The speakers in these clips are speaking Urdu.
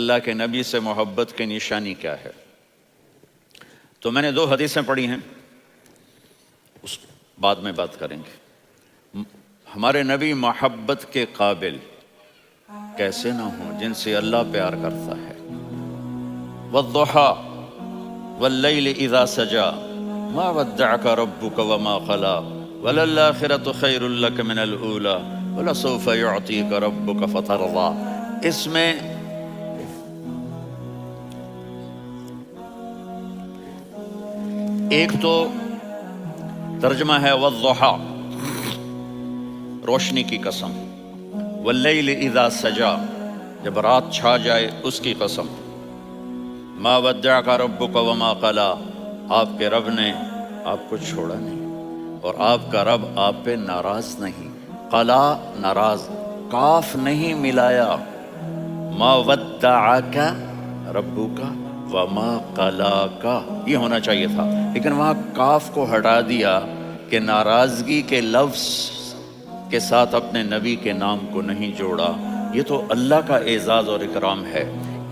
اللہ کے نبی سے محبت کی نشانی کیا ہے؟ تو میں نے 2 حدیثیں پڑھی ہیں، اس بعد میں بات کریں گے۔ ہمارے نبی محبت کے قابل کیسے نہ ہوں جن سے اللہ پیار کرتا ہے۔ وَالضُّحَىٰ وَاللَّيْلِ إِذَا سَجَىٰ مَا وَدَّعَكَ رَبُّكَ وَمَا قَلَىٰ وَلَلْآخِرَةُ خَيْرٌ لَكَ مِنَ الْأُولَىٰ وَلَسَوْفَ يُعْطِيكَ رَبُّكَ فَتَرْضَىٰ۔ اس میں ایک تو ترجمہ ہے وَالضُّحَىٰ، روشنی کی قسم، وَاللَّيْلِ إِذَا سَجَىٰ، جب رات چھا جائے اس کی قسم، مَا وَدَّعَكَ رَبُّكَ وَمَا قَلَىٰ، آپ کے رب نے آپ کو چھوڑا نہیں اور آپ کا رب آپ پہ ناراض نہیں۔ قلا ناراض، کاف نہیں ملایا، مَا وَدَّعَكَ رَبُّكَ وَمَا قَلَاكَ یہ ہونا چاہیے تھا، لیکن وہاں کاف کو ہٹا دیا کہ ناراضگی کے لفظ کے ساتھ اپنے نبی کے نام کو نہیں جوڑا۔ یہ تو اللہ کا اعزاز اور اکرام ہے۔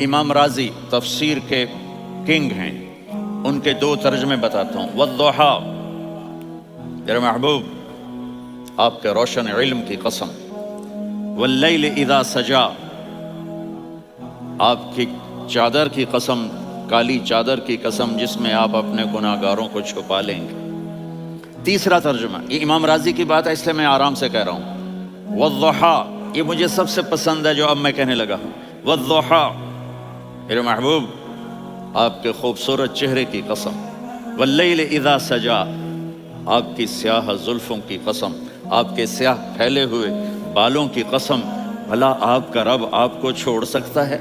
امام راضی تفسیر کے کنگ ہیں، ان کے 2 ترجمے بتاتا ہوں۔ والضحیٰ، میرے محبوب آپ کے روشن علم کی قسم، واللیل اذا سجا، آپ کی چادر کی قسم، کالی چادر کی قسم جس میں آپ اپنے گناہگاروں کو چھپا لیں گے۔ تیسرا ترجمہ، یہ امام راضی کی بات ہے اس لیے میں آرام سے کہہ رہا ہوں۔ والضحیٰ، یہ مجھے سب سے پسند ہے جو اب میں کہنے لگا ہوں۔ والضحیٰ، میرے محبوب آپ کے خوبصورت چہرے کی قسم، واللیل اذا سجا، آپ کی سیاہ زلفوں کی قسم، آپ کے سیاہ پھیلے ہوئے بالوں کی قسم، بھلا آپ کا رب آپ کو چھوڑ سکتا ہے؟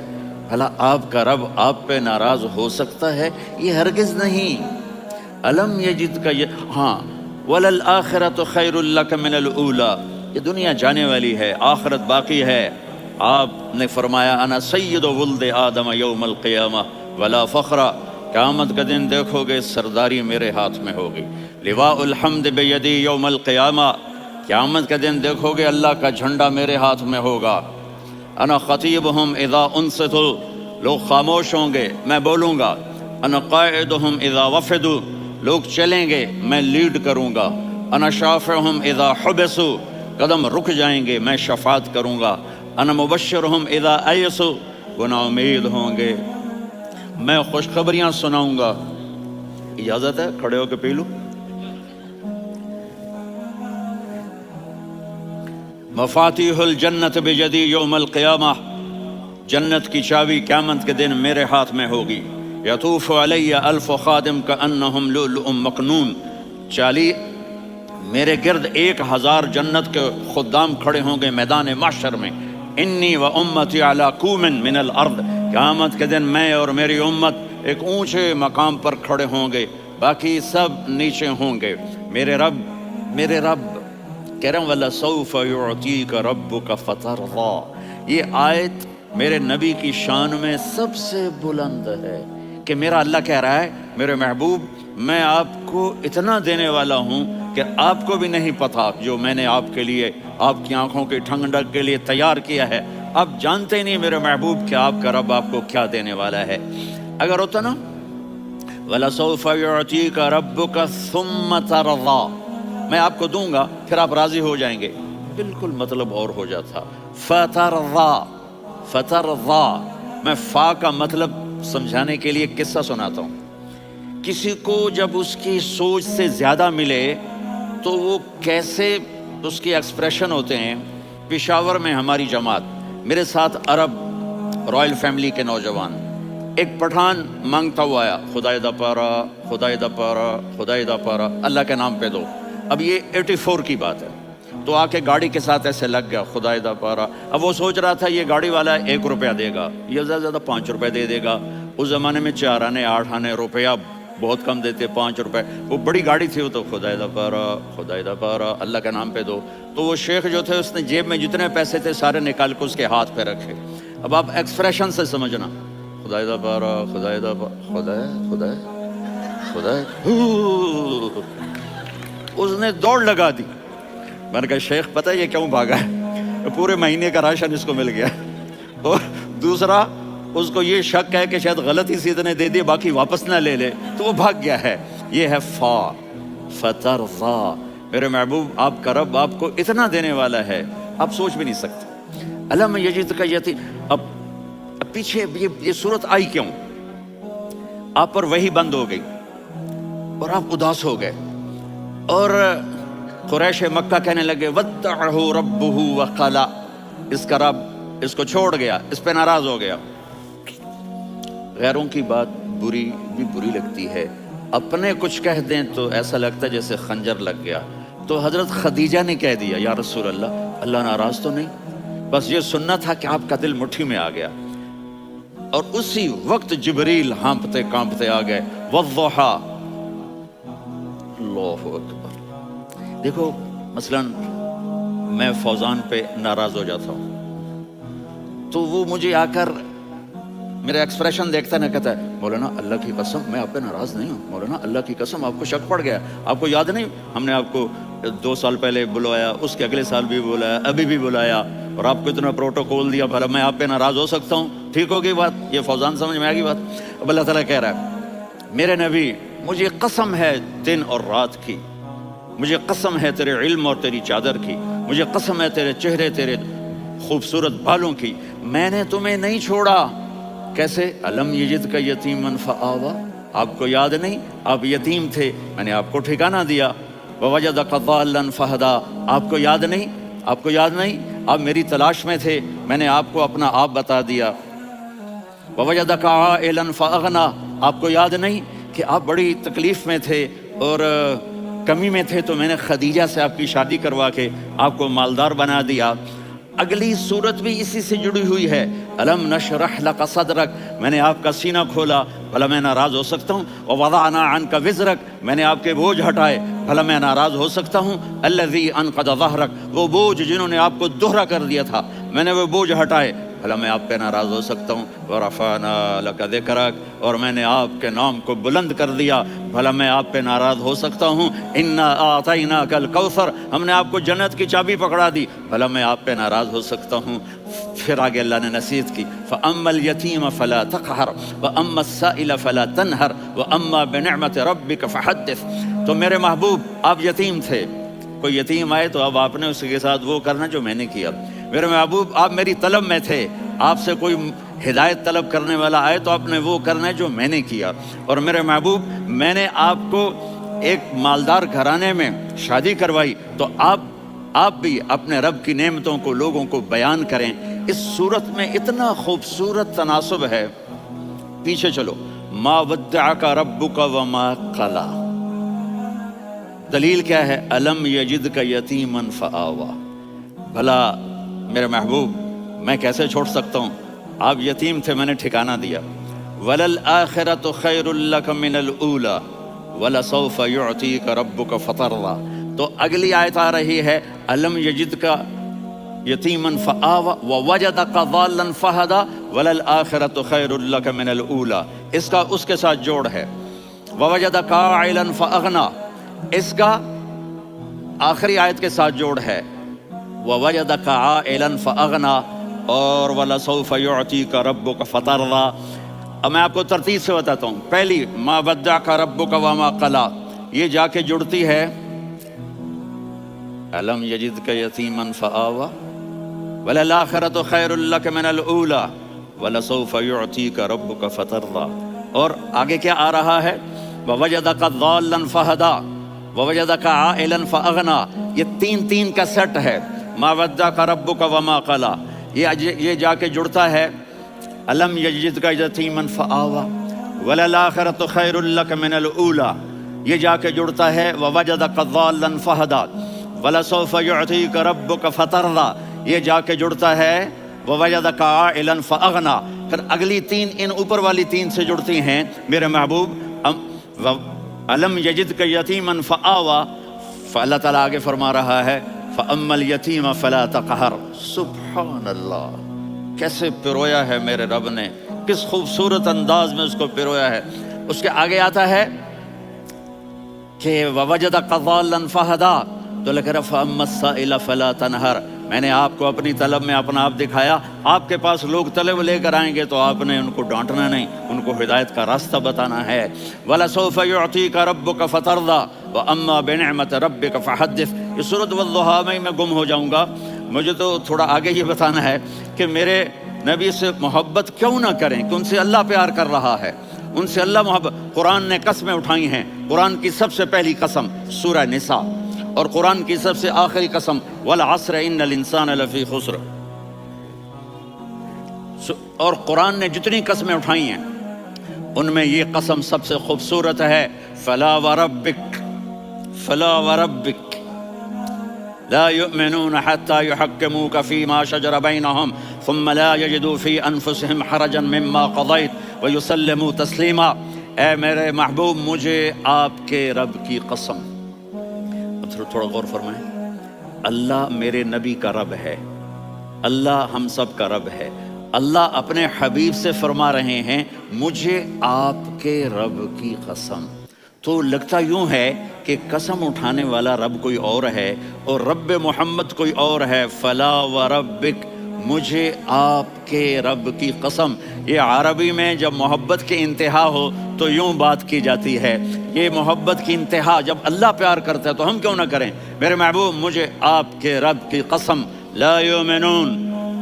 بھلا آپ کا رب آپ پہ ناراض ہو سکتا ہے؟ یہ ہرگز نہیں۔ الم یجد کا یہ، ہاں، وَلَلْآخِرَةُ خَيْرٌ لَكَ مِنَ الْأُولَىٰ، یہ دنیا جانے والی ہے، آخرت باقی ہے۔ آپ نے فرمایا انا سید ولد آدم یوم القیامہ ولا فخر، قیامت کا دن دیکھو گے سرداری میرے ہاتھ میں ہوگی۔ لواء الحمد بیدی یوم القیامہ، قیامت کا دن دیکھو گے اللہ کا جھنڈا میرے ہاتھ میں ہوگا۔ انا خطیبہم اذا انصتوا، لوگ خاموش ہوں گے میں بولوں گا۔ انا قائدہم اذا وفدوا، لوگ چلیں گے میں لیڈ کروں گا۔ انا شافعہم اذا حبسوا، قدم رک جائیں گے میں شفاعت کروں گا۔ انا مبشرہم اذا ایسوا، وہ نا امید ہوں گے میں خوشخبریاں سناؤں گا۔ اجازت ہے کھڑے ہو کے پی لوں؟ مفاتیح الجنت بیدی یوم القیامہ، جنت کی چابی قیامت کے دن میرے ہاتھ میں ہوگی۔ یطوف علی الف خادم کانہم لؤلؤ مکنون، چالی میرے گرد 1000 جنت کے خدام کھڑے ہوں گے میدان محشر میں۔ انی و امتی علی کوم من الارض، قیامت کے دن میں اور میری امت ایک اونچے مقام پر کھڑے ہوں گے، باقی سب نیچے ہوں گے۔ میرے رب کہہ رہا ہوں وَلَسَوْفَ يُعْطِيكَ رَبُّكَ فَتَرْضَىٰ، یہ آیت میرے نبی کی شان میں سب سے بلند ہے کہ میرا اللہ کہہ رہا ہے میرے محبوب میں آپ کو اتنا دینے والا ہوں کہ آپ کو بھی نہیں پتا جو میں نے آپ کے لیے، آپ کی آنکھوں کی ٹھنڈک کے لیے تیار کیا ہے۔ آپ جانتے نہیں میرے محبوب کہ آپ کا رب آپ کو کیا دینے والا ہے۔ اگر ہوتا نا وَلَسَوْفَ يُعْطِيكَ رَبُّكَ ثُمَّ تَرْضَىٰ، میں آپ کو دوں گا پھر آپ راضی ہو جائیں گے، بالکل مطلب اور ہو جاتا۔ فترضا، میں فا کا مطلب سمجھانے کے لیے قصہ سناتا ہوں۔ کسی کو جب اس کی سوچ سے زیادہ ملے تو وہ کیسے اس کی ایکسپریشن ہوتے ہیں۔ پشاور میں ہماری جماعت، میرے ساتھ عرب رائل فیملی کے نوجوان، ایک پٹھان مانگتا ہوا آیا، خدائے دا پارا، خدائے دا پارا، خدائے دا پارا، اللہ کے نام پہ دو۔ اب یہ 84 کی بات ہے، تو آ کے گاڑی کے ساتھ ایسے لگ گیا خدائے دا پارا۔ اب وہ سوچ رہا تھا یہ گاڑی والا 1 روپیہ دے گا، یہ زیادہ زیادہ 5 روپے دے دے گا۔ اس زمانے میں 4 آنے 8 آنے روپیہ بہت کم دیتے، 5 روپے، وہ بڑی گاڑی تھی، وہ تو خدائے دا پارا، خدائے دا پارا، اللہ کے نام پہ دو۔ تو وہ شیخ جو تھے اس نے جیب میں جتنے پیسے تھے سارے نکال کے اس کے ہاتھ پہ رکھے۔ اب آپ ایکسپریشن سے سمجھنا، خدائے دا پارا، خدائے دا پارا، خدائے اس نے دوڑ لگا دی۔ میں نے کہا شیخ پتہ یہ کیوں بھاگا ہے؟ پورے مہینے کا راشن اس کو مل گیا۔ اور دوسرا اس کو یہ شک ہے کہ شاید غلطی سے اتنے دے دیے باقی واپس نہ لے لے، تو وہ بھاگ گیا ہے. یہ ہے فا فترضا. میرے محبوب آپ کا رب آپ کو اتنا دینے والا ہے آپ سوچ بھی نہیں سکتے. الم یجدک یتیم. اب پیچھے یہ صورت آئی کیوں؟ آپ پر وحی بند ہو گئی اور آپ اداس ہو گئے، اور قریش مکہ کہنے لگے ودعہ ربہ وقلا، اس کا رب اس کو چھوڑ گیا، اس پہ ناراض ہو گیا. غیروں کی بات بری بھی بری لگتی ہے، اپنے کچھ کہہ دیں تو ایسا لگتا ہے جیسے خنجر لگ گیا. تو حضرت خدیجہ نے کہہ دیا یا رسول اللہ، اللہ ناراض تو نہیں؟ بس یہ سننا تھا کہ آپ کا دل مٹھی میں آ گیا. اور اسی وقت جبریل ہانپتے کانپتے آ گئے. والضحیٰ. اللہ اکبر. دیکھو مثلا میں فوزان پہ ناراض ہو جاتا ہوں تو وہ مجھے آ کر میرا ایکسپریشن دیکھتا ہے، نہ کہتا ہے مولانا اللہ کی قسم میں آپ پہ ناراض نہیں ہوں، مولانا اللہ کی قسم آپ کو شک پڑ گیا، آپ کو یاد نہیں ہم نے آپ کو 2 سال پہلے بلایا، اس کے اگلے سال بھی بلایا، ابھی بھی بلایا، اور آپ کو اتنا پروٹوکول دیا، بھلا میں آپ پہ ناراض ہو سکتا ہوں؟ ٹھیک ہوگی بات؟ یہ فوزان سمجھ میں آ گئی بات؟ اب اللہ تعالیٰ کہہ رہا ہے میرے نبی مجھے قسم ہے دن اور رات کی، مجھے قسم ہے تیرے علم اور تیری چادر کی، مجھے قسم ہے تیرے چہرے تیرے خوبصورت بالوں کی، میں نے تمہیں نہیں چھوڑا. کیسے؟ الم یجدک یتیما فآویٰ. آپ کو یاد نہیں آپ یتیم تھے، میں نے آپ کو ٹھکانہ دیا. ووجدک ضالا فہدیٰ. آپ کو یاد نہیں؟ آپ کو یاد نہیں آپ میری تلاش میں تھے، میں نے آپ کو اپنا آپ بتا دیا. ووجدک عائلا فاغنیٰ. آپ کو یاد نہیں کہ آپ بڑی تکلیف میں تھے اور کمی میں تھے، تو میں نے خدیجہ سے آپ کی شادی کروا کے آپ کو مالدار بنا دیا. اگلی صورت بھی اسی سے جڑی ہوئی ہے. الم نشرح لک صدرک. میں نے آپ کا سینہ کھولا، بھلا میں ناراض ہو سکتا ہوں؟ ووضعنا عنک وزرک. میں نے آپ کے بوجھ ہٹائے، بھلا میں ناراض ہو سکتا ہوں؟ الذی انقض ظہرک. وہ بوجھ جنہوں نے آپ کو دوہرا کر دیا تھا، میں نے وہ بوجھ ہٹائے، بھلا میں آپ پہ ناراض ہو سکتا ہوں؟ ورفعنا لک ذکرک. اور میں نے آپ کے نام کو بلند کر دیا، بھلا میں آپ پہ ناراض ہو سکتا ہوں؟ انا اعطیناک الکوثر. ہم نے آپ کو جنت کی چابی پکڑا دی، بھلا میں آپ پہ ناراض ہو سکتا ہوں؟ پھر آگے اللہ نے نصیحت کی فاما الیتیم فلا تقہر واما السائل فلا تنہر واما بنعمت ربک فحدث. تو میرے محبوب آپ یتیم تھے، کوئی یتیم آئے تو اب آپ نے اس کے ساتھ وہ کرنا جو میں نے کیا. میرے محبوب آپ میری طلب میں تھے، آپ سے کوئی ہدایت طلب کرنے والا آئے تو آپ نے وہ کرنا ہے جو میں نے کیا. اور میرے محبوب میں نے آپ کو ایک مالدار گھرانے میں شادی کروائی، تو آپ بھی اپنے رب کی نعمتوں کو لوگوں کو بیان کریں. اس صورت میں اتنا خوبصورت تناسب ہے. پیچھے چلو. ما ودعک ربک وما قلی. دلیل کیا ہے؟ الم یجدک یتیما فآویٰ. بھلا میرے محبوب میں کیسے چھوڑ سکتا ہوں؟ آپ یتیم تھے، میں نے ٹھکانہ دیا. وَلَلْآخِرَةُ خَيْرٌ لَكَ مِنَ الْأُولَى وَلَسَوْفَ يُعْطِيكَ رَبُّكَ فَتَرْضَىٰ. تو اگلی آیت آ رہی ہے الم یجدک یتیما فآویٰ ووجدک ضالا فہدیٰ وَلَلْآخِرَةُ خَيْرٌ لَكَ مِنَ الْأُولَى. اس کا اس کے ساتھ جوڑ ہے. ووجدک عائلا فأغنیٰ. اس کا آخری آیت کے ساتھ جوڑ ہے. ووجدک عائلا فأغنیٰ اور وَلَسَوْفَ يُعْطِيكَ رَبُّكَ فَتَرْضَىٰ. اب میں آپ کو ترتیب سے بتاتا ہوں. پہلی ما ودعک ربک وما قلی، یہ جا کے جڑتی ہے الم یجدک یتیما فآویٰ وَلَلْآخِرَةُ خَيْرٌ لَكَ مِنَ الْأُولَىٰ وَلَسَوْفَ يُعْطِيكَ رَبُّكَ فَتَرْضَىٰ. اور آگے کیا آ رہا ہے؟ وَوَجَدَكَ ضَالًّا فَهَدَىٰ وَوَجَدَكَ عَائِلًا فَأَغْنَىٰ. یہ تین کا سیٹ ہے. ما ودعک ربک وما قلی یہ جا کے جڑتا ہے الم یجدک یتیما فآویٰ وَلَلْآخِرَةُ خَيْرٌ لَكَ مِنَ الْأُولَىٰ. یہ جا کے جڑتا ہے وَوَجَدَكَ ضَالًّا فَهَدَىٰ وَلَسَوْفَ يُعْطِيكَ رَبُّكَ فَتَرْضَىٰ. یہ جا کے جڑتا ہے وَوَجَدَكَ عَائِلًا فَأَغْنَىٰ. پھر اگلی تین ان اوپر والی تین سے جڑتی ہیں میرے محبوب. الم یجدک یتیما فآویٰ. اللہ تعالیٰ آگے فرما رہا ہے فَأَمَّا الْيَتِيمَ فَلَا تَقْهَرْ. سبحان اللہ، کیسے پرویا ہے میرے رب نے، کس خوبصورت انداز میں اس کو پرویا ہے. اس کے آگے آتا ہے کہ وَوَجَدَكَ ضَالًّا فَهَدَىٰ. تو لکھ رہا فَأَمَّا السَّائِلَ فَلَا تَنْهَرْ. میں نے آپ کو اپنی طلب میں اپنا آپ دکھایا. آپ کے پاس لوگ طلب لے کر آئیں گے تو آپ نے ان کو ڈانٹنا نہیں, ان کو ہدایت کا راستہ بتانا ہے. وَلَسَوْفَ يُعْطِيكَ رَبُّكَ فَتَرْضَىٰ وَأَمَّا بِنِعْمَةِ رَبِّكَ فَحَدِّثْ. یہ سورۃ والضحیٰ میں گم ہو جاؤں گا. مجھے تو تھوڑا آگے یہ بتانا ہے کہ میرے نبی سے محبت کیوں نہ کریں, کہ ان سے اللہ پیار کر رہا ہے, ان سے اللہ محبت. قرآن نے قسمیں اٹھائی ہیں. قرآن کی سب سے پہلی قسم سورہ نساء, اور قرآن کی سب سے آخری قسم والعصر ان الانسان لفی خسر. اور قرآن نے جتنی قسمیں اٹھائی ہیں ان میں یہ قسم سب سے خوبصورت ہے. فلا وربک فلا وربک لا يؤمنون حتى يحكموك فيما شجر بينهم ثم لا يجدوا في انفسهم حرجا مما قضيت ويسلموا تسلیما. اے میرے محبوب, مجھے آپ کے رب کی قسم. تھوڑا غور فرمائیں. اللہ میرے نبی کا رب ہے, اللہ ہم سب کا رب ہے. اللہ اپنے حبیب سے فرما رہے ہیں مجھے آپ کے رب کی قسم. تو لگتا یوں ہے کہ قسم اٹھانے والا رب کوئی اور ہے اور رب محمد کوئی اور ہے. فلا وربک, مجھے آپ کے رب کی قسم. یہ عربی میں جب محبت کی انتہا ہو تو یوں بات کی جاتی ہے. یہ محبت کی انتہا جب اللہ پیار کرتا ہے تو ہم کیوں نہ کریں. میرے محبوب, مجھے آپ کے رب کی قسم. لا یؤمنون,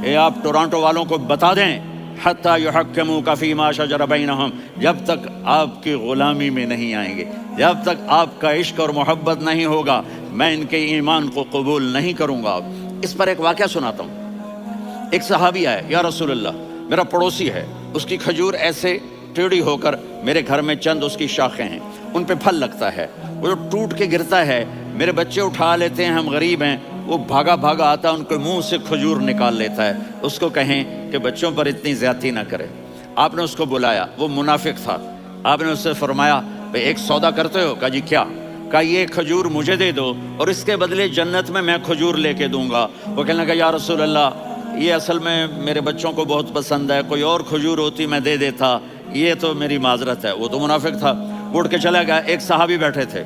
یہ آپ ٹورانٹو والوں کو بتا دیں, حتی یحکموک فیما شجر بینہم, جب تک آپ کی غلامی میں نہیں آئیں گے, جب تک آپ کا عشق اور محبت نہیں ہوگا, میں ان کے ایمان کو قبول نہیں کروں گا. اس پر ایک واقعہ سناتا ہوں. ایک صحابی آئے, یا رسول اللہ, میرا پڑوسی ہے, اس کی کھجور ایسے ٹیڑھی ہو کر میرے گھر میں چند اس کی شاخیں ہیں, ان پہ پھل لگتا ہے, وہ جو ٹوٹ کے گرتا ہے, میرے بچے اٹھا لیتے ہیں, ہم غریب ہیں, وہ بھاگا بھاگا آتا ہے, ان کے منہ سے کھجور نکال لیتا ہے. اس کو کہیں کہ بچوں پر اتنی زیادتی نہ کرے. آپ نے اس کو بلایا, وہ منافق تھا. آپ نے اس سے فرمایا بھئی ایک سودا کرتے ہو؟ کہا جی کیا؟ کہا یہ کھجور مجھے دے دو اور اس کے بدلے جنت میں کھجور لے کے دوں گا. وہ کہنے لگا یا رسول اللہ, یہ اصل میں میرے بچوں کو بہت پسند ہے, کوئی اور کھجور ہوتی میں دے دیتا, یہ تو میری معذرت ہے. وہ تو منافق تھا, اٹھ کے چلا گیا. ایک صحابی بیٹھے تھے,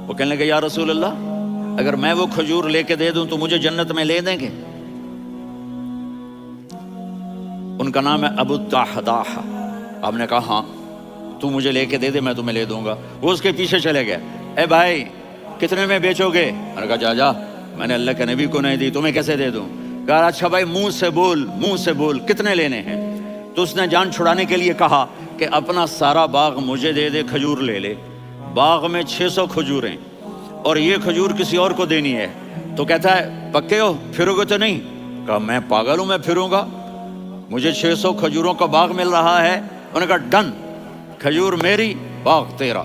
وہ کہنے لگے یا رسول اللہ, اگر میں وہ کھجور لے کے دے دوں تو مجھے جنت میں لے دیں گے؟ ان کا نام ہے ابو الدحداح. آپ نے کہا ہاں, تو مجھے لے کے دے دے, میں تمہیں لے دوں گا. وہ اس کے پیچھے چلے گئے. اے بھائی کتنے میں بیچو گے؟ میں نے کہا جا میں نے اللہ کے نبی کو نہیں دی, تمہیں کیسے دے دوں؟ کہا اچھا بھائی منہ سے بول کتنے لینے ہیں. تو اس نے جان چھڑانے کے لیے کہا کہ اپنا سارا باغ مجھے دے دے, کھجور لے لے. باغ میں 600 کھجوریں اور یہ کھجور کسی اور کو دینی ہے. تو کہتا ہے پکے ہو, پھرو گے تو نہیں؟ کہا میں پاگل ہوں, میں پھروں گا, مجھے 600 کھجوروں کا باغ مل رہا ہے. انہوں نے کہا ڈن, کھجور میری, باغ تیرا.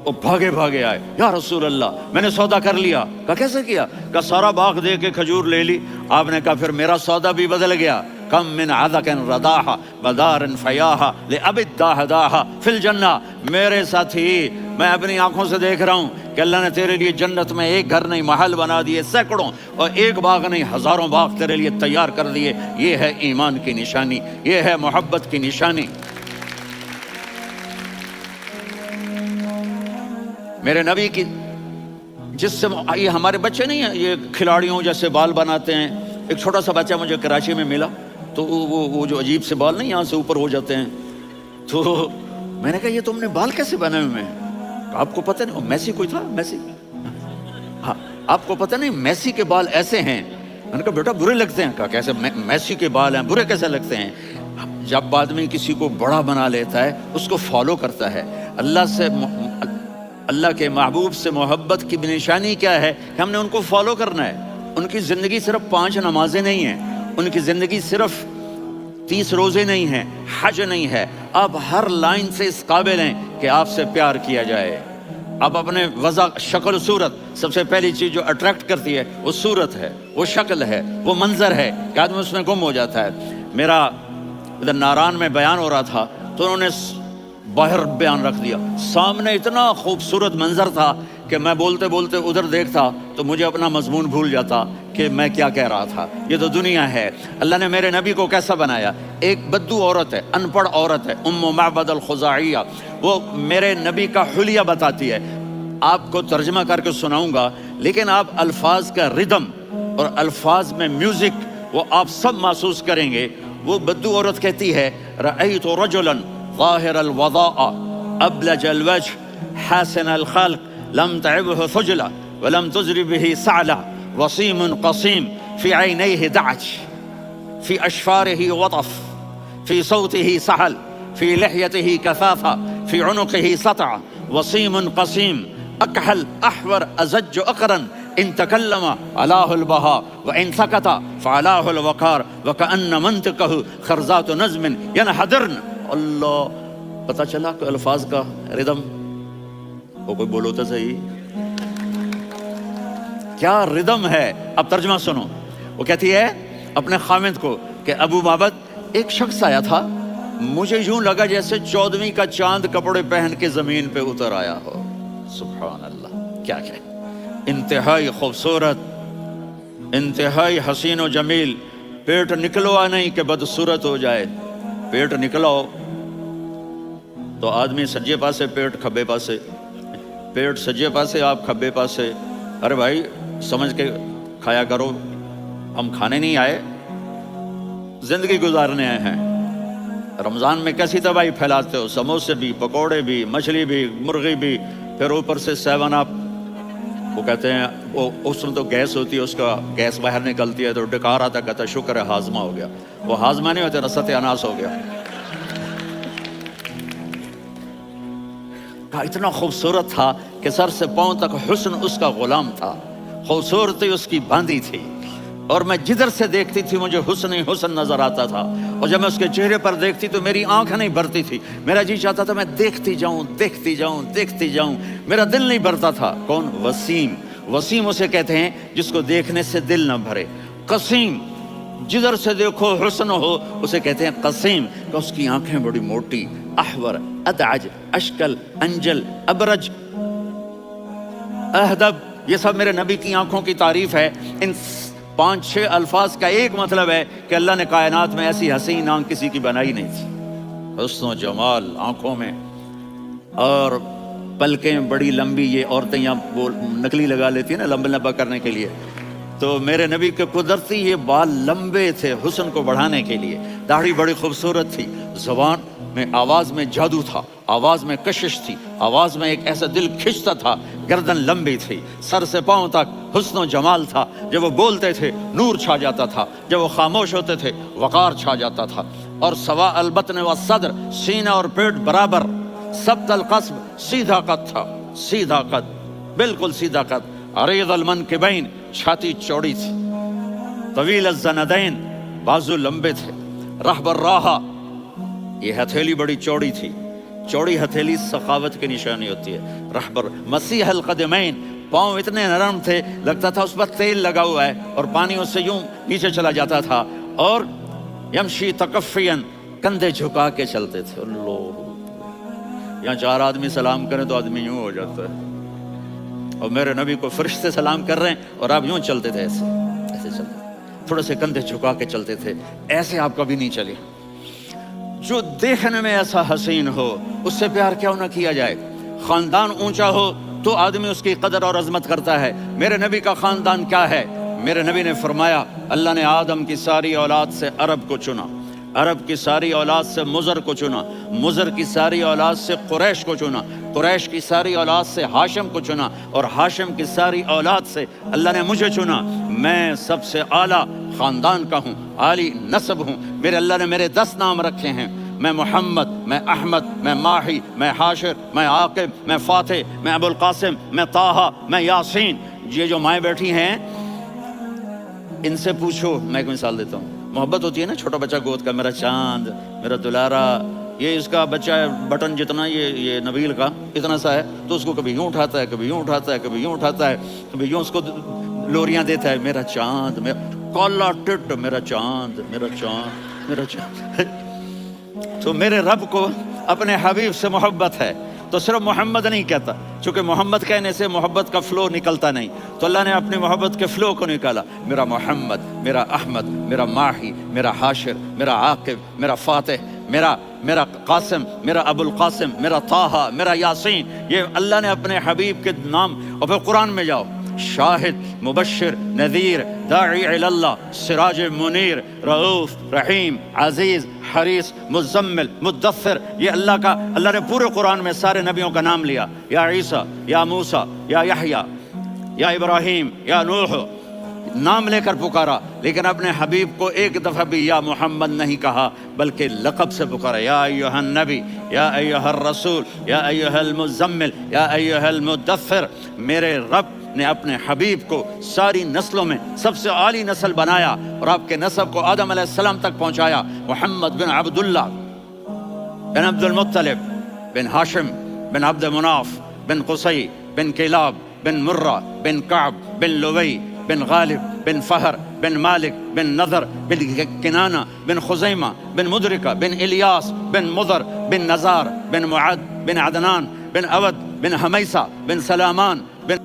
وہ بھاگے بھاگے آئے, یا رسول اللہ میں نے سودا کر لیا. کہا کیسے کیا؟ کہا سارا باغ دے کے کھجور لے لی. آپ نے کہا پھر میرا سودا بھی بدل گیا. کم من عذق رداح بدار فیاح لأبی الدحداح فی الجنہ. میرے ساتھی, میں اپنی آنکھوں سے دیکھ رہا ہوں کہ اللہ نے تیرے لیے جنت میں ایک گھر نہیں محل بنا دیے سینکڑوں, اور ایک باغ نہیں ہزاروں باغ تیرے لیے تیار کر دیے. یہ ہے ایمان کی نشانی, یہ ہے محبت کی نشانی. میرے نبی کی جس سے یہ ہمارے بچے نہیں ہیں, یہ کھلاڑیوں جیسے بال بناتے ہیں. ایک چھوٹا سا بچہ مجھے کراچی میں ملا, تو وہ جو عجیب سے بال نہیں یہاں سے اوپر ہو جاتے ہیں, تو میں نے کہا یہ تم نے بال کیسے بنائے ہوئے ہیں؟ آپ کو پتہ نہیں میسی کوئی تھا, میسی, ہاں آپ کو پتہ نہیں میسی کے بال ایسے ہیں؟ میں نے کہا بیٹا برے لگتے ہیں. کہا کیسے میسی کے بال ہیں, برے کیسے لگتے ہیں؟ جب آدمی کسی کو بڑا بنا لیتا ہے اس کو فالو کرتا ہے. اللہ کے محبوب سے محبت کی نشانی کیا ہے کہ ہم نے ان کو فالو کرنا ہے. ان کی زندگی صرف 5 نمازیں نہیں ہیں, ان کی زندگی صرف 30 روزے نہیں ہیں, حج نہیں ہے. آپ ہر لائن سے اس قابل ہیں کہ آپ سے پیار کیا جائے. آپ اپنے وضع, شکل و صورت, سب سے پہلی چیز جو اٹریکٹ کرتی ہے وہ صورت ہے, وہ شکل ہے, وہ منظر ہے کہ آدمی اس میں گم ہو جاتا ہے. میرا ادھر ناران میں بیان ہو رہا تھا تو انہوں نے باہر بیان رکھ دیا. سامنے اتنا خوبصورت منظر تھا کہ میں بولتے بولتے ادھر دیکھتا تو مجھے اپنا مضمون بھول جاتا کہ میں کیا کہہ رہا تھا. یہ تو دنیا ہے. اللہ نے میرے نبی کو کیسا بنایا؟ ایک بدو عورت ہے, ان پڑھ عورت ہے, ام معبد الخزاعیہ, وہ میرے نبی کا حلیہ بتاتی ہے. آپ کو ترجمہ کر کے سناؤں گا لیکن آپ الفاظ کا ردم اور الفاظ میں میوزک وہ آپ سب محسوس کریں گے. وہ بدو عورت کہتی ہے رأیت رجلا ظاہر الوضاء ابلج الوجه حسن الخلق لم تعبه ثجلة ولم تزر به سعلة وصيم قصيم في عينيه دعج في أشفاره وطف في صوته سحل في لحيته كثافة في عنقه سطع وصيم قصيم أكحل أحور أزج أقرن إن تكلم علاه البهاء وإن سكت فعلاه الوقار وكأن منطقه خرزات نظم ينحدرن. اللہ پتہ چلا کہ الفاظ کا ردم. وہ کوئی بولو تو صحیح کیا ردم ہے. اب ترجمہ سنو. وہ کہتی ہے اپنے خامند کو کہ ابو معبد ایک شخص آیا تھا, مجھے یوں لگا جیسے 14ویں کا چاند کپڑے پہن کے زمین پہ اتر آیا ہو. سبحان اللہ, کیا کہ انتہائی خوبصورت, انتہائی حسین و جمیل. پیٹ نکلوا نہیں کہ بدصورت ہو جائے. پیٹ نکلاؤ تو آدمی سجے پاسے پیٹ کھبے پاسے, پیٹ سجے پاسے آپ کھبے پاسے. ارے بھائی سمجھ کے کھایا کرو, ہم کھانے نہیں آئے, زندگی گزارنے آئے ہیں. رمضان میں کیسی تباہی پھیلاتے ہو, سموسے بھی, پکوڑے بھی, مچھلی بھی, مرغی بھی, پھر اوپر سے 7 اپ. وہ کہتے ہیں وہ اس میں تو گیس ہوتی ہے, اس کا گیس باہر نکلتی ہے تو ڈکار آتا, کہتا ہے شکر ہے ہاضمہ ہو گیا. وہ ہاضمہ نہیں ہوتا, رسط اناس ہو گیا. کہا اتنا خوبصورت تھا کہ سر سے پاؤں تک حسن اس کا غلام تھا, خوبصورتی اس کی باندھی تھی, اور میں جدھر سے دیکھتی تھی مجھے حسن ہی حسن نظر آتا تھا. اور جب میں اس کے چہرے پر دیکھتی تو میری آنکھ نہیں بھرتی تھی, میرا جی چاہتا تھا میں دیکھتی جاؤں دیکھتی جاؤں دیکھتی جاؤں, میرا دل نہیں بھرتا تھا. کون؟ وسیم. وسیم اسے کہتے ہیں جس کو دیکھنے سے دل نہ بھرے. قسیم, جدھر سے دیکھو حسن ہو, اسے کہتے ہیں قسیم, کہ اس کی آنکھیں بڑی موٹی. احور, ادعج, اشکل, انجل, ابرج, اہدب, یہ سب میرے نبی کی آنکھوں کی تعریف ہے. ان 5-6 الفاظ کا ایک مطلب ہے کہ اللہ نے کائنات میں ایسی حسین آنکھ کسی کی بنائی نہیں تھی. حسن و جمال آنکھوں میں, اور پلکیں بڑی لمبی. یہ عورتیں یہاں نکلی لگا لیتی ہیں نا لمبا لمبا کرنے کے لیے, تو میرے نبی کے قدرتی یہ بال لمبے تھے حسن کو بڑھانے کے لیے. داڑھی بڑی خوبصورت تھی. زبان میں, آواز میں جادو تھا, آواز میں کشش تھی, آواز میں ایک ایسا دل کھنچتا تھا. گردن لمبی تھی, سر سے پاؤں تک حسن و جمال تھا. جب وہ بولتے تھے نور چھا جاتا تھا, جب وہ خاموش ہوتے تھے وقار چھا جاتا تھا. اور سوا البطن و صدر, سینہ اور پیٹ برابر. سبت القصب, سیدھا قد تھا, سیدھا قد, بالکل سیدھا قد. عریض المنکبین, چھاتی چوڑی تھی. طویل الزندین, بازو لمبے تھے. رحب الراحہ, یہ ہتھیلی بڑی چوڑی تھی. چوڑی ہتھیلی سخاوت کی نشانی ہوتی ہے. رحبر. مسیح القدمین, پاؤں اتنے نرم تھے لگتا تھا اس پر تیل لگا ہوا ہے, اور پانی اس سے یوں نیچے چلا جاتا تھا. اور یمشی تکفین, کندھے جھکا کے چلتے تھے. اللہ, یہاں 4 آدمی سلام کریں تو آدمی یوں ہو جاتا ہے, اور میرے نبی کو فرشتے سلام کر رہے ہیں اور آپ یوں چلتے تھے, ایسے ایسے چلتے, تھوڑے سے کندھے جھکا کے چلتے تھے. ایسے آپ کبھی نہیں چلے. جو دیکھنے میں ایسا حسین ہو اس سے پیار کیوں نہ کیا جائے. خاندان اونچا ہو تو آدمی اس کی قدر اور عظمت کرتا ہے. میرے نبی کا خاندان کیا ہے؟ میرے نبی نے فرمایا اللہ نے آدم کی ساری اولاد سے عرب کو چنا, عرب کی ساری اولاد سے مضر کو چنا, مضر کی ساری اولاد سے قریش کو چنا, قریش کی ساری اولاد سے ہاشم کو چنا, اور ہاشم کی ساری اولاد سے اللہ نے مجھے چنا. میں سب سے اعلیٰ خاندان کا ہوں, عالی نسب ہوں. میرے اللہ نے میرے 10 نام رکھے ہیں. میں محمد, میں احمد, میں ماہی, میں حاشر, میں عاقب, میں فاتح, میں ابو القاسم, میں طٰہٰ, میں یاسین. یہ جو مائیں بیٹھی ہیں ان سے پوچھو. میں ایک مثال دیتا ہوں. محبت ہوتی ہے نا, چھوٹا بچہ گود کا, میرا چاند, میرا دلارا, یہ اس کا بچہ ہے بٹن جتنا, یہ نبیل کا اتنا سا ہے, تو اس کو کبھی یوں اٹھاتا ہے, کبھی یوں اٹھاتا ہے, کبھی یوں اٹھاتا ہے, کبھی یوں اس کو لوریاں دیتا ہے. میرا چاند, میرا کالا ٹٹ, میرا چاند, میرا چاند, میرا چاند. تو میرے رب کو اپنے حبیب سے محبت ہے تو صرف محمد نہیں کہتا, چونکہ محمد کہنے سے محبت کا فلو نکلتا نہیں, تو اللہ نے اپنی محبت کے فلو کو نکالا. میرا محمد, میرا احمد, میرا ماہی, میرا حاشر, میرا عاقب, میرا فاتح, میرا قاسم, میرا ابو القاسم, میرا طٰہٰ, میرا یاسین. یہ اللہ نے اپنے حبیب کے نام. اور پھر قرآن میں جاؤ, شاہد مبشر نذیر داعی الی اللہ سراج منیر رؤوف رحیم عزیز حریص مزمل مدثر، یہ اللہ نے پورے قرآن میں سارے نبیوں کا نام لیا، یا عیسیٰ یا موسیٰ یا یحییٰ یا ابراہیم یا نوح، نام لے کر پکارا، لیکن اپنے حبیب کو ایک دفعہ بھی یا محمد نہیں کہا بلکہ لقب سے پکارا، یا ایھا النبی یا ایھا الرسول یا ایھا المزمل یا ایھا المدثر۔ میرے رب نے اپنے حبیب کو ساری نسلوں میں سب سے عالی نسل بنایا اور آپ کے نسب کو آدم علیہ السلام تک پہنچایا۔ محمد بن عبداللہ بن عبد المطلب بن ہاشم بن عبد مناف بن قصی بن کلاب بن مرہ بن کعب بن لوی بن غالب بن فہر بن مالک بن نضر بن کنانہ بن خزیمہ بن مدرکہ بن الیاس بن مضر بن نزار بن معد بن عدنان بن اود بن حمیسہ بن سلامان بن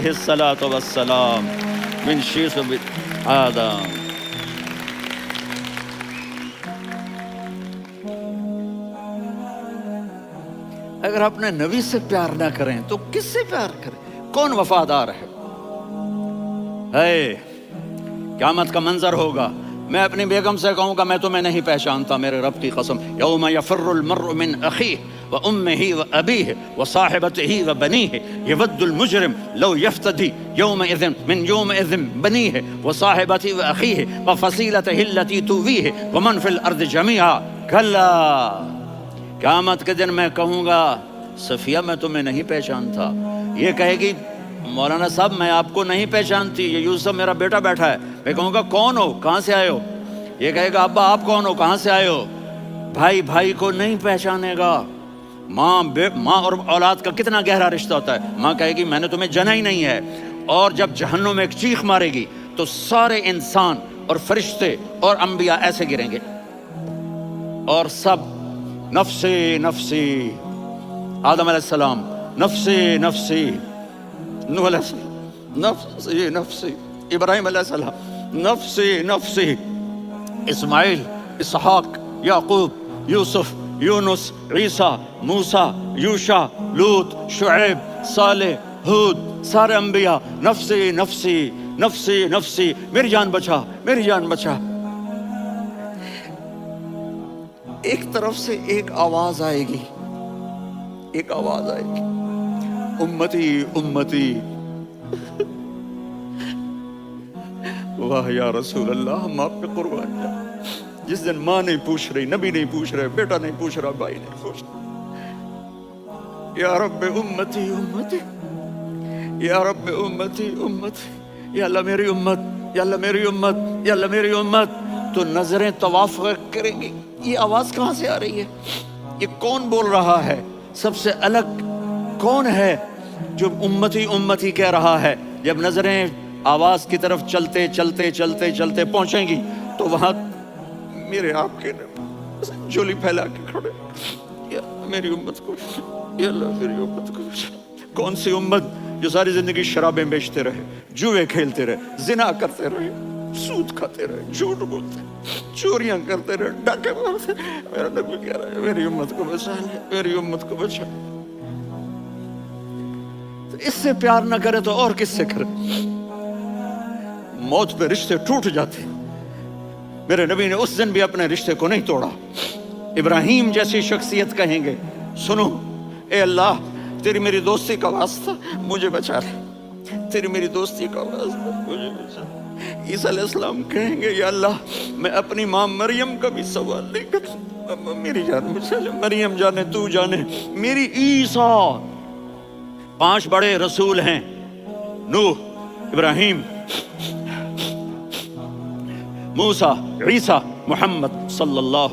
الصلاۃ والسلام من شیخ آدم۔ اگر اپنے نبی سے پیار نہ کریں تو کس سے پیار کریں؟ کون وفادار ہے؟ قیامت کا منظر ہوگا، میں اپنی بیگم سے کہوں گا میں تمہیں نہیں پہچانتا، میرے رب کی قسم، یوم یفر المرء من اخیہ وامہ وابیہ وصاحبتہ وبنیہ یود المجرم لو یفتدی یومئذ من یومئذ بنیہ وصاحبتہ واخیہ وفصیلتہ التی تؤویہ ومن فی الارض جمیعا کلا۔ قیامت کے دن میں کہوں گا صفیہ میں تمہیں نہیں پہچانتا، یہ کہے گی مولانا صاحب میں آپ کو نہیں پہچانتی، یہ یوسف میرا بیٹا بیٹھا ہے۔ میں کہوں گا کون ہو، کہاں سے آئے ہو؟ یہ کہے گا ابا آپ کون ہو، کہاں سے آئے ہو؟ بھائی بھائی کو نہیں پہچانے گا۔ ماں اور اولاد کا کتنا گہرا رشتہ ہوتا ہے، ماں کہے گی میں نے تمہیں جنا ہی نہیں ہے، اور جب جہنم میں ایک چیخ مارے گی تو سارے انسان اور فرشتے اور انبیاء ایسے گریں گے اور سب نفسی نفسی، آدم علیہ السلام نفسی نفسی، نوح علیہ السلام نفسی نفسی، ابراہیم علیہ السلام نفسی نفسی، اسماعیل اسحاق یعقوب یوسف یونس عیسیٰ موسیٰ یوشع لوط شعیب صالح ہود، سارے انبیاء نفسی نفسی نفسی نفسی، میری جان بچا میری جان بچا۔ ایک طرف سے ایک آواز آئے گی، ایک آواز آئے گی، امتی امتی۔ واہ یا رسول اللہ، ہم آپ پہ قربان جائیں۔ جس دن ماں نہیں پوچھ رہی، نبی نہیں پوچھ رہے، بیٹا نہیں پوچھ رہا، بھائی نہیں پوچھ رہا، یا رب امتی امتی، یا رب امتی امتی، یا اللہ میری امت، یا اللہ میری امت، یا اللہ میری امت۔ تو نظریں طواف کریں گی، یہ آواز کہاں سے آ رہی ہے؟ یہ کون بول رہا ہے؟ سب سے الگ کون ہے جو امتی امتی کہہ رہا ہے؟ جب نظریں آواز کی طرف چلتے چلتے چلتے چلتے پہنچیں گی تو وہاں میرے آپ کے جولی پھیلا کے کھڑے، یا میری امت کو، یا اللہ میری امت کو۔ کون سی امت جو ساری زندگی شرابیں بیچتے رہے، جوئے کھیلتے رہے، زنا کرتے رہے، سود کھاتے رہے، جھوٹ بولتے، چوریاں کرتے رہے، ڈاکے مارتے؟ میرا نبی کہہ رہا ہے میری امت کو بچا لے، میری امت کو بچا۔ تو اس سے پیار نہ کرے تو اور کس سے کرے؟ موت پہ رشتے ٹوٹ جاتے، میرے نبی نے اس دن بھی اپنے رشتے کو نہیں توڑا۔ ابراہیم جیسی شخصیت کہیں گے سنو اے اللہ تیری میری دوستی کا واسطہ مجھے بچا لے، تیری میری دوستی کا واسطہ مجھے بچا لے۔ عیسیٰ علیہ السلام کہیں گے یا اللہ میں اپنی ماں مریم کا بھی سوال نہیں کرتا، میری جان بچا لے، مریم جانے تو جانے میری عیسیٰ۔ 5 بڑے رسول ہیں، نوح، ابراہیم، موسیٰ، عیسیٰ، محمد صلی اللہ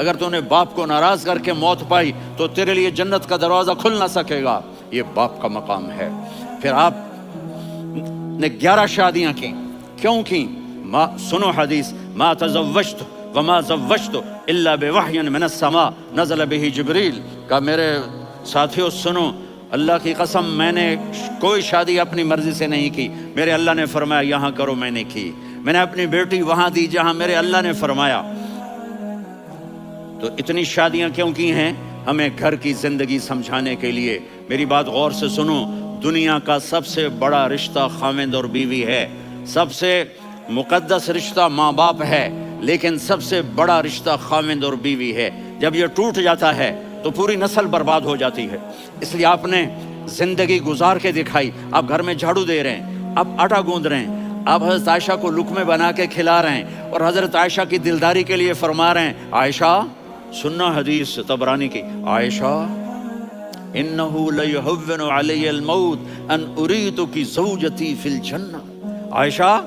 اگر تو نے باپ کو ناراض کر کے موت پائی تو تیرے لیے جنت کا دروازہ کھل نہ سکے گا، یہ باپ کا مقام ہے۔ پھر آپ نے 11 شادیاں کی، کیوں کی؟ سنو حدیث، ما تزوجت وما زوجت الا بوحی من السماء نزل به جبریل، کہا میرے ساتھیوں سنو، اللہ کی قسم میں نے کوئی شادی اپنی مرضی سے نہیں کی، میرے اللہ نے فرمایا یہاں کرو، میں نے کی۔ میں نے اپنی بیٹی وہاں دی جہاں میرے اللہ نے فرمایا۔ تو اتنی شادیاں کیوں کی ہیں؟ ہمیں گھر کی زندگی سمجھانے کے لیے۔ میری بات غور سے سنو، دنیا کا سب سے بڑا رشتہ خاوند اور بیوی ہے، سب سے مقدس رشتہ ماں باپ ہے، لیکن سب سے بڑا رشتہ خاوند اور بیوی ہے۔ جب یہ ٹوٹ جاتا ہے تو پوری نسل برباد ہو جاتی ہے۔ اس لیے آپ نے زندگی گزار کے دکھائی۔ آپ گھر میں جھاڑو دے رہے ہیں، آپ آٹا گوندھ رہے ہیں، آپ حضرت عائشہ کو لقمے بنا کے کھلا رہے ہیں، اور حضرت عائشہ کی دلداری کے لیے فرما رہے ہیں، عائشہ سننا حدیث طبرانی کی، عائشہ انہو لیہون علی الموت ان اریدک زوجتی فی الجنہ، عائشہ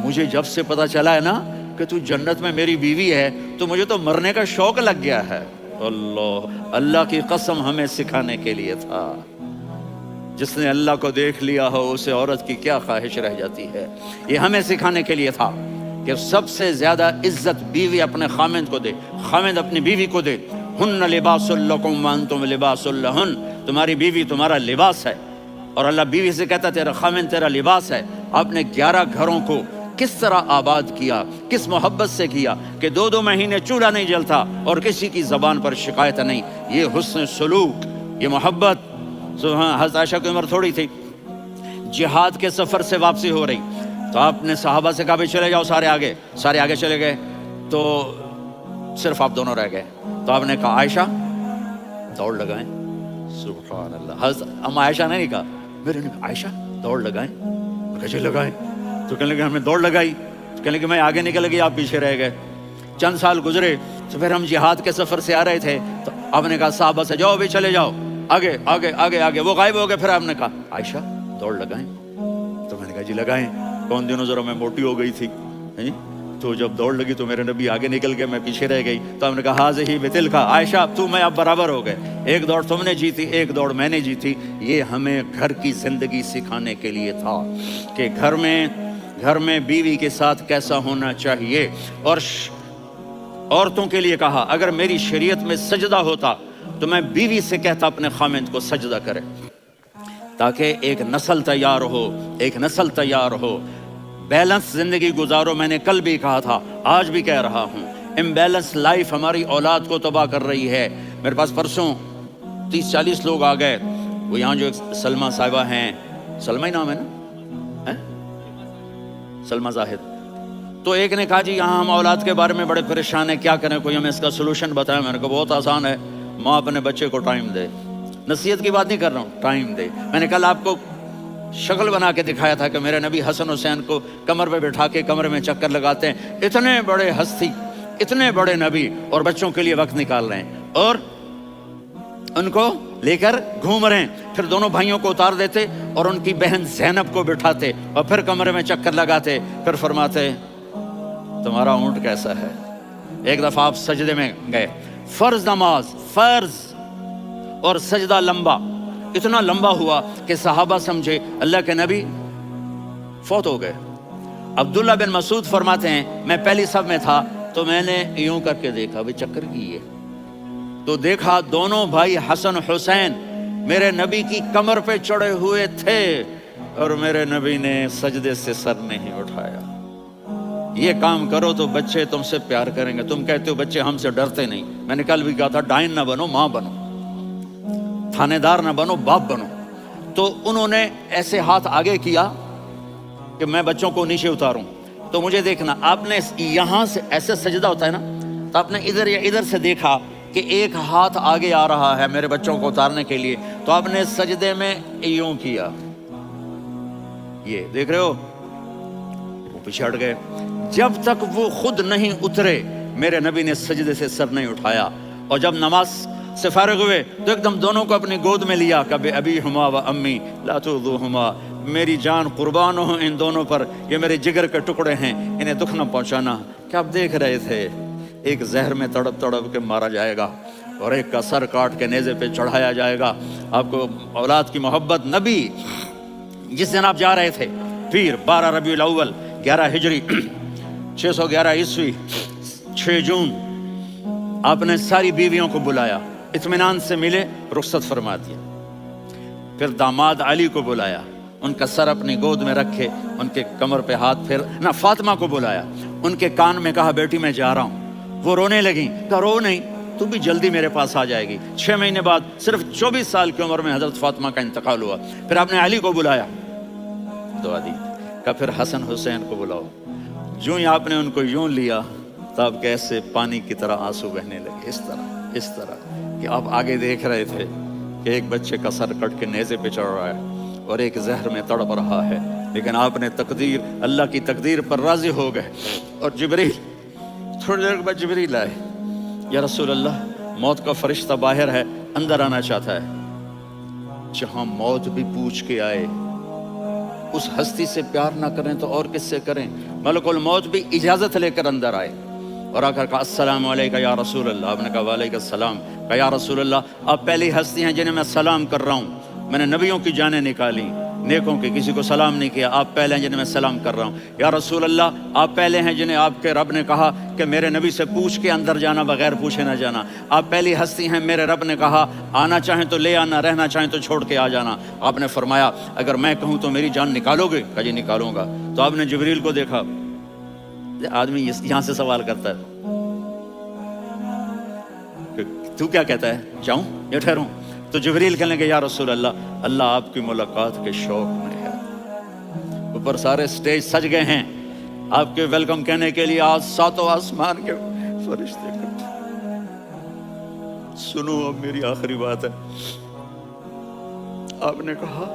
مجھے جب سے پتا چلا ہے نا کہ تو جنت میں میری بیوی ہے تو مجھے تو مرنے کا شوق لگ گیا ہے۔ اللہ کی قسم ہمیں سکھانے کے لیے تھا۔ جس نے اللہ کو دیکھ لیا ہو اسے عورت کی کیا خواہش رہ جاتی ہے۔ یہ ہمیں سکھانے کے لیے تھا کہ سب سے زیادہ عزت بیوی اپنے خاوند کو دے، خاوند اپنی بیوی کو دے۔ ہن لباس لکم وانتم لباس لہن، تمہاری بیوی تمہارا لباس ہے، اور اللہ بیوی سے کہتا تیرا خاوند تیرا لباس ہے۔ آپ نے 11 گھروں کو کس طرح آباد کیا، کس محبت سے کیا کہ 2 مہینے چولہا نہیں جلتا اور کسی کی زبان پر شکایت نہیں۔ یہ حسن سلوک، یہ محبت۔ حضرت عائشہ کی عمر تھوڑی تھی، جہاد کے سفر سے واپسی ہو رہی، تو آپ نے صحابہ سے کہا بھی چلے جاؤ سارے آگے چلے گئے، تو صرف آپ دونوں رہ گئے۔ تو آپ نے کہا عائشہ دوڑ لگائیں، سبحان اللہ۔ حضرت اما عائشہ نے نہیں کہا، میرے نے کہا عائشہ دوڑ لگائیں، کیسے لگائیں؟ تو کہنے لگے ہم نے دوڑ لگائی، کہنے لگے میں آگے نکل گئی، آپ پیچھے رہ گئے۔ چند سال گزرے تو پھر ہم جہاد کے سفر سے آ رہے تھے، تو آپ نے کہا صحابہ سے جاؤ بھی چلے جاؤ آگے آگے آگے آگے، وہ غائب ہو گئے۔ پھر آپ نے کہا عائشہ دوڑ لگائیں، تو میں نے کہا جی لگائیں۔ کون دنوں ذرا میں موٹی ہو گئی تھی، تو جب دوڑ لگی تو میرے نبی آگے نکل گئے، میں پیچھے رہ گئی۔ تو ہم نے کہا ہاذہ بتلک، عائشہ تو میں اب برابر ہو گئے، ایک دوڑ تم نے جیتی، ایک دوڑ میں نے جیتی۔ یہ ہمیں گھر کی زندگی سکھانے کے لیے تھا کہ گھر میں بیوی کے ساتھ کیسا ہونا چاہیے۔ اور عورتوں کے لیے کہا اگر میری شریعت میں سجدہ ہوتا تو میں بیوی سے کہتا اپنے خاوند کو سجدہ کرے، تاکہ ایک نسل تیار ہو۔ بیلنس زندگی گزارو، میں نے کل بھی کہا تھا، آج بھی کہہ رہا ہوں، امبیلنس لائف ہماری اولاد کو تباہ کر رہی ہے۔ میرے پاس پرسوں 30-40 لوگ آ گئے، وہ یہاں جو سلمہ صاحبہ ہیں، سلمہ ہی نام ہے نا، سلمہ زاہد، تو ایک نے کہا جی یہاں ہم اولاد کے بارے میں بڑے پریشان ہیں، کیا کریں، کوئی ہمیں اس کا سلوشن بتائیں۔ میں نے کہا بہت آسان ہے، ماں اپنے بچے کو ٹائم دے، نصیحت کی بات نہیں کر رہا ہوں، ٹائم دے۔ میں نے کل آپ کو شکل بنا کے دکھایا تھا کہ میرے نبی حسن حسین کو کمر پہ بٹھا کے کمرے میں چکر لگاتے ہیں، اتنے بڑے ہستی، اتنے بڑے نبی، اور بچوں کے لیے وقت نکال رہے ہیں اور ان کو لے کر گھوم رہے ہیں۔ پھر دونوں بھائیوں کو اتار دیتے اور ان کی بہن زینب کو بٹھاتے اور پھر کمرے میں چکر لگاتے، پھر فرماتے تمہارا اونٹ کیسا ہے۔ ایک دفعہ آپ سجدے میں گئے، فرض نماز، فرض، اور سجدہ لمبا، اتنا لمبا ہوا کہ صحابہ سمجھے اللہ کے نبی فوت ہو گئے۔ عبداللہ بن مسعود فرماتے ہیں میں پہلی صف میں تھا تو میں نے یوں کر کے دیکھا، بھی چکر کی ہے، تو دیکھا دونوں بھائی حسن حسین میرے نبی کی کمر پہ چڑھے ہوئے تھے اور میرے نبی نے سجدے سے سر نہیں اٹھایا۔ یہ کام کرو تو بچے تم سے پیار کریں گے۔ تم کہتے ہو بچے ہم سے ڈرتے نہیں، میں نے کل بھی کہا تھا ڈائن نہ بنو، ماں بنو، تھانے دار نہ بنو، باپ بنو۔ تو انہوں نے ایسے ہاتھ آگے کیا کہ میں بچوں کو نیچے اتاروں، تو مجھے دیکھنا، آپ نے یہاں سے ایسے سجدہ ہوتا ہے نا، تو آپ نے ادھر یا ادھر سے دیکھا کہ ایک ہاتھ آگے آ رہا ہے میرے بچوں کو اتارنے کے لیے، تو آپ نے سجدے میں یوں کیا، یہ دیکھ رہے ہو، وہ پیچھے ہٹ گئے۔ جب تک وہ خود نہیں اترے میرے نبی نے سجدے سے سر نہیں اٹھایا۔ اور جب نماز سے فارغ ہوئے تو ایک دم دونوں کو اپنی گود میں لیا، کبھی ابی ہما و امی لا تؤذوہما، میری جان قربان ہو ان دونوں پر، یہ میرے جگر کے ٹکڑے ہیں، انہیں دکھ نہ پہنچانا۔ کیا آپ دیکھ رہے تھے ایک زہر میں تڑپ تڑپ کے مارا جائے گا اور ایک کا سر کاٹ کے نیزے پہ چڑھایا جائے گا۔ آپ کو اولاد کی محبت، نبی جس دن آپ جا رہے تھے پیر 12 ربیع الاول 11 ہجری 611 عیسوی 6 جون، آپ نے ساری بیویوں کو بلایا، اطمینان سے ملے، رخصت فرما دیا۔ پھر داماد علی کو بلایا، ان کا سر اپنی گود میں رکھے، ان کے کمر پہ ہاتھ پھر نہ، فاطمہ کو بلایا، ان کے کان میں کہا بیٹی میں جا رہا ہوں۔ وہ رونے لگیں، کہا رو نہیں، تو بھی جلدی میرے پاس آ جائے گی۔ 6 مہینے بعد صرف 24 سال کی عمر میں حضرت فاطمہ کا انتقال ہوا۔ پھر آپ نے علی کو بلایا، دعا دی، کہا پھر حسن حسین کو بلاؤ۔ جو ہی آپ نے ان کو یوں لیا تو آپ کیسے پانی کی طرح آنسو بہنے لگے، اس طرح کہ آپ آگے دیکھ رہے تھے کہ ایک بچے کا سر کٹ کے نیزے پہ چڑھ رہا ہے اور ایک زہر میں تڑپ رہا ہے، لیکن آپ نے تقدیر، اللہ کی تقدیر پر راضی ہو گئے۔ اور جبریل، تھوڑی دیر کے بعد جبریل آئے، یا رسول اللہ موت کا فرشتہ باہر ہے، اندر آنا چاہتا ہے۔ جہاں موت بھی پوچھ کے آئے، اس ہستی سے پیار نہ کریں تو اور کس سے کریں؟ ملک الموت بھی اجازت لے کر اندر آئے اور آ کر کہا السلام علیکم یا رسول اللہ۔ آپ نے کہا وعلیکم السلام۔ کہا یا رسول اللہ آپ پہلی ہستی ہیں جنہیں میں سلام کر رہا ہوں، میں نے نبیوں کی جانیں نکالی، نیکوں کی، کسی کو سلام نہیں کیا، آپ پہلے ہیں جنہیں میں سلام کر رہا ہوں۔ یا رسول اللہ آپ پہلے ہیں جنہیں آپ کے رب نے کہا کہ میرے نبی سے پوچھ کے اندر جانا، بغیر پوچھے نہ جانا۔ آپ پہلی ہستی ہیں، میرے رب نے کہا آنا چاہیں تو لے آنا، رہنا چاہیں تو چھوڑ کے آ جانا۔ آپ نے فرمایا اگر میں کہوں تو میری جان نکالو گے؟ کہا جی نکالوں گا۔ تو آپ نے جبریل کو دیکھا، آدمی یہاں سے سوال کرتا ہے کہ تو کیا کہتا ہے، جاؤں یا ٹھہروں؟ تو جبریل کہنے لگے یا رسول اللہ، اللہ آپ کی ملاقات کے شوق میں ہے۔ اوپر سارے سٹیج سج گئے ہیں آپ کے ویلکم کہنے کے لیے، آج 7 آسمان کے فرشتے کرتے۔ سنو اب میری آخری بات ہے۔ آپ نے کہا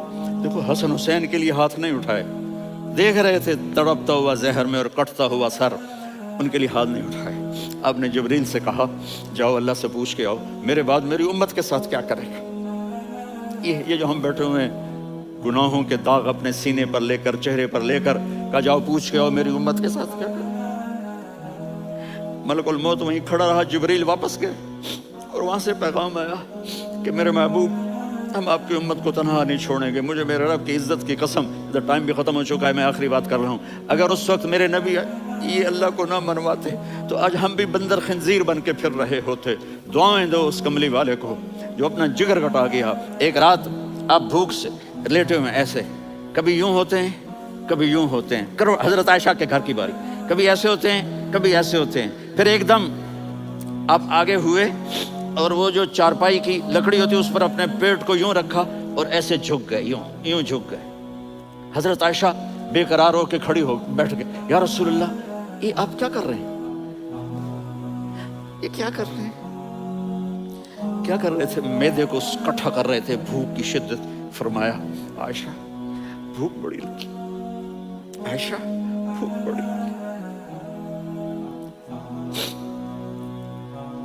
دیکھو حسن حسین کے لیے ہاتھ نہیں اٹھائے، دیکھ رہے تھے تڑپتا ہوا زہر میں اور کٹتا ہوا سر، ان کے لیے ہاتھ نہیں اٹھائے۔ آپ نے جبریل سے کہا جاؤ اللہ سے پوچھ کے آؤ میرے بعد میری امت کے ساتھ کیا کرے گا۔ یہ جو ہم بیٹھے ہوئے ہیں گناہوں کے داغ اپنے سینے پر لے کر، چہرے پر لے کر، کہا جاؤ پوچھ کے آؤ میری امت کے ساتھ کیا کرے۔ ملک الموت وہیں کھڑا رہا، جبریل واپس گئے اور وہاں سے پیغام آیا کہ میرے محبوب ہم آپ کی امت کو تنہا نہیں چھوڑیں گے، مجھے میرے رب کی عزت کی قسم، ادھر ٹائم بھی ختم ہو چکا ہے، میں آخری بات کر رہا ہوں، اگر اس وقت میرے نبی یہ اللہ کو نہ منواتے تو آج ہم بھی بندر خنزیر بن کے پھر رہے ہوتے۔ دعائیں دو اس کملی والے کو جو اپنا جگر کٹا گیا۔ ایک رات آپ بھوک سے لیٹے ہوئے ایسے، کبھی یوں ہوتے ہیں کبھی یوں ہوتے ہیں، کرو حضرت عائشہ کے گھر کی باری، کبھی ایسے ہوتے ہیں کبھی ایسے ہوتے ہیں، پھر ایک دم آپ آگے ہوئے اور وہ جو چارپائی کی لکڑی ہوتی ہے اس پر اپنے پیٹ کو یوں رکھا اور ایسے جھک گئے، یوں جھک گئے۔ حضرت عائشہ بے قرار ہو کے کھڑی ہو بیٹھ گئے، یا رسول اللہ یہ آپ کیا کر رہے ہیں، یہ کیا کر رہے ہیں، کیا کر رہے تھے؟ معدے کو کٹھا کر رہے تھے، بھوک کی شدت۔ فرمایا عائشہ بھوک بڑی لگی، عائشہ بھوک بڑی لگی،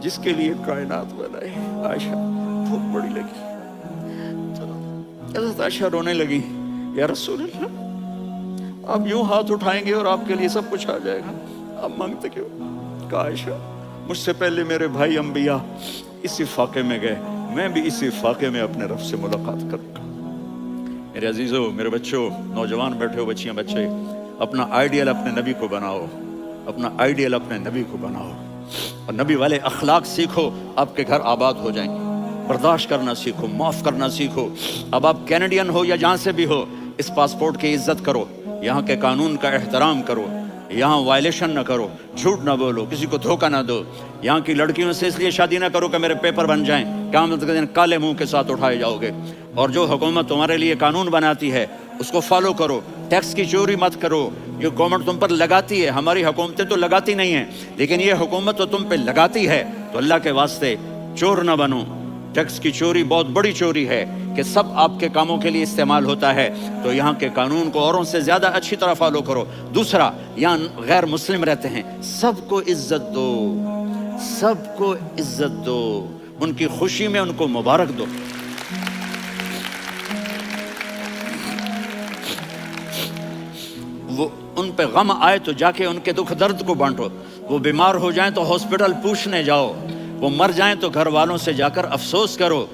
جس کے لیے کائنات بنائے، عائشہ بھوک بڑی لگی۔ حضرت عائشہ رونے لگی، یا رسول اللہ آپ یوں ہاتھ اٹھائیں گے اور آپ کے لیے سب کچھ آ جائے گا، آپ مانگتے کیوں؟ کہا عائشہ مجھ سے پہلے میرے بھائی انبیاء اسی فاقے میں گئے، میں بھی اسی فاقے میں اپنے رب سے ملاقات کروں گا۔ میرے عزیزوں، میرے بچوں، نوجوان بیٹھے ہو، بچیاں بچے، اپنا آئیڈیل اپنے نبی کو بناؤ، اپنا آئیڈیل اپنے نبی کو بناؤ اور نبی والے اخلاق سیکھو، آپ کے گھر آباد ہو جائیں گے۔ برداشت کرنا سیکھو، معاف کرنا سیکھو۔ اب آپ کینیڈین ہو یا جہاں سے بھی ہو، اس پاسپورٹ کی عزت کرو، یہاں کے قانون کا احترام کرو، یہاں وائلیشن نہ کرو، جھوٹ نہ بولو، کسی کو دھوکہ نہ دو۔ یہاں کی لڑکیوں سے اس لیے شادی نہ کرو کہ میرے پیپر بن جائیں، قیامت کے دن کالے منہ کے ساتھ اٹھائے جاؤ گے۔ اور جو حکومت تمہارے لیے قانون بناتی ہے اس کو فالو کرو، ٹیکس کی چوری مت کرو۔ یہ گورنمنٹ تم پر لگاتی ہے، ہماری حکومتیں تو لگاتی نہیں ہیں، لیکن یہ حکومت تو تم پہ لگاتی ہے، تو اللہ کے واسطے چور نہ بنو۔ ٹیکس کی چوری بہت بڑی چوری ہے کہ سب آپ کے کاموں کے لیے استعمال ہوتا ہے، تو یہاں کے قانون کو اوروں سے زیادہ اچھی طرح فالو کرو۔ دوسرا، یہاں غیر مسلم رہتے ہیں، سب کو عزت دو، سب کو عزت دو، ان کی خوشی میں ان کو مبارک دو۔ وہ ان پہ غم آئے تو جا کے ان کے دکھ درد کو بانٹو۔ وہ بیمار ہو جائیں تو ہاسپٹل پوچھنے جاؤ، وہ مر جائیں تو گھر والوں سے جا کر افسوس کرو،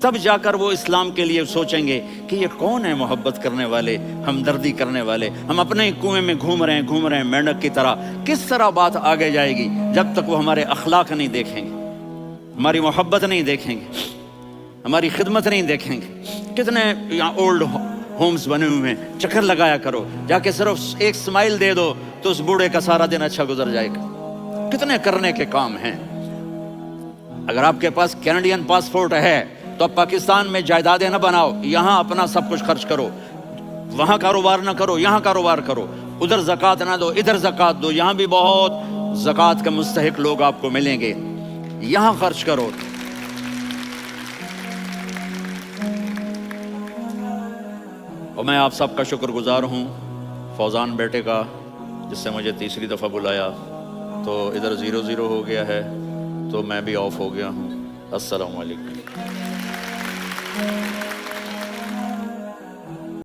تب جا کر وہ اسلام کے لیے سوچیں گے کہ یہ کون ہے محبت کرنے والے، ہمدردی کرنے والے۔ ہم اپنے ہی کنویں میں گھوم رہے ہیں مینڈک کی طرح، کس طرح بات آگے جائے گی جب تک وہ ہمارے اخلاق نہیں دیکھیں گے، ہماری محبت نہیں دیکھیں گے، ہماری خدمت نہیں دیکھیں گے۔ کتنے یہاں اولڈ ہومز بنے ہوئے ہیں، چکر لگایا کرو، جا کے صرف ایک سمائل دے دو تو اس بوڑھے کا سارا دن اچھا گزر جائے گا۔ کتنے کرنے کے کام ہیں۔ اگر آپ کے پاس کینیڈین پاسپورٹ ہے تو اب پاکستان میں جائیدادیں نہ بناؤ، یہاں اپنا سب کچھ خرچ کرو، وہاں کاروبار نہ کرو، یہاں کاروبار کرو، ادھر زکوٰۃ نہ دو، ادھر زکوٰۃ دو، یہاں بھی بہت زکوٰۃ کے مستحق لوگ آپ کو ملیں گے، یہاں خرچ کرو۔ اور میں آپ سب کا شکر گزار ہوں، فوزان بیٹے کا، جس سے مجھے تیسری دفعہ بلایا، تو ادھر 0-0 ہو گیا ہے تو میں بھی آف ہو گیا ہوں۔ السلام علیکم۔